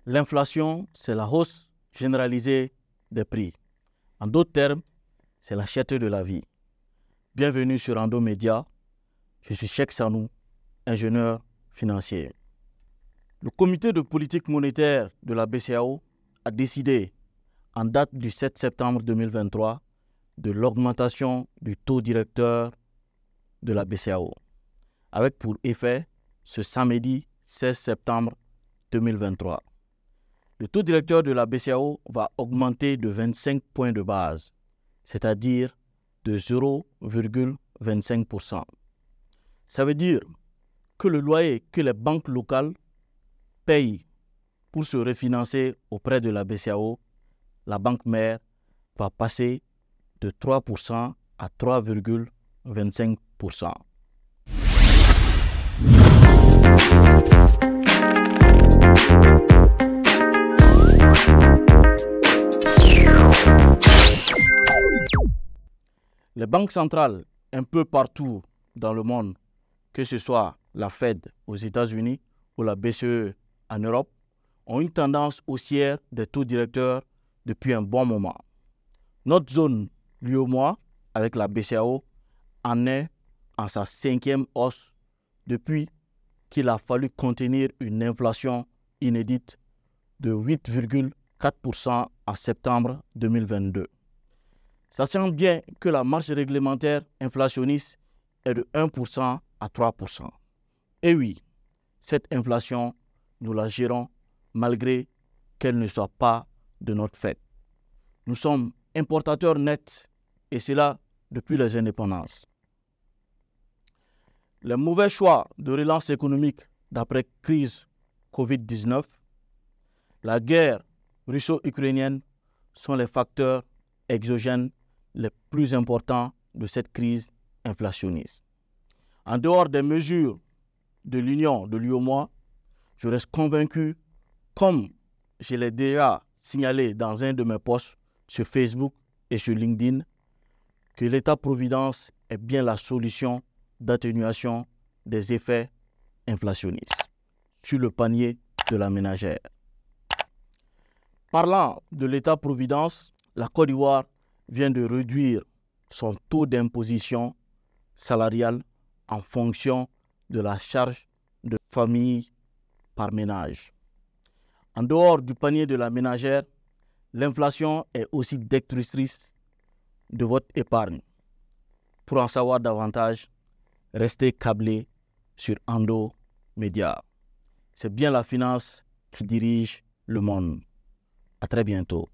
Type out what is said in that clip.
L'inflation, c'est la hausse généralisée des prix. En d'autres termes, c'est la cherté de la vie. Bienvenue sur Ando Média. Je suis Cheikh Sanou, ingénieur financier. Le comité de politique monétaire de la BCEAO a décidé, en date du 7 septembre 2023, de l'augmentation du taux directeur de la BCEAO, avec pour effet ce samedi 16 septembre 2023. Le taux directeur de la BCEAO va augmenter de 25 points de base, c'est-à-dire de 0,25%. Ça veut dire que le loyer que les banques locales payent pour se refinancer auprès de la BCEAO, la banque mère va passer de 3% à 3,25%. Les banques centrales un peu partout dans le monde, que ce soit la Fed aux États-Unis ou la BCE en Europe, ont une tendance haussière des taux directeurs depuis un bon moment. Notre zone l'UEMOA, avec la BCEAO, en est en sa 5e hausse depuis qu'il a fallu contenir une inflation inédite de 8,4% en septembre 2022. Sachant bien que la marge réglementaire inflationniste est de 1% à 3%. Et oui, cette inflation, nous la gérons malgré qu'elle ne soit pas de notre fait. Nous sommes importateurs nets, et cela depuis les indépendances. Les mauvais choix de relance économique d'après-crise Covid-19, la guerre russo-ukrainienne sont les facteurs exogènes les plus importants de cette crise inflationniste. En dehors des mesures de l'Union, de l'UEMOA, je reste convaincu, comme je l'ai déjà signalé dans un de mes posts sur Facebook et sur LinkedIn, que l'État-providence est bien la solution d'atténuation des effets inflationnistes sur le panier de la ménagère. Parlant de l'État-providence, la Côte d'Ivoire vient de réduire son taux d'imposition salariale en fonction de la charge de famille par ménage. En dehors du panier de la ménagère, l'inflation est aussi destructrice de votre épargne. Pour en savoir davantage, restez câblés sur Ando Média. C'est bien la finance qui dirige le monde. À très bientôt.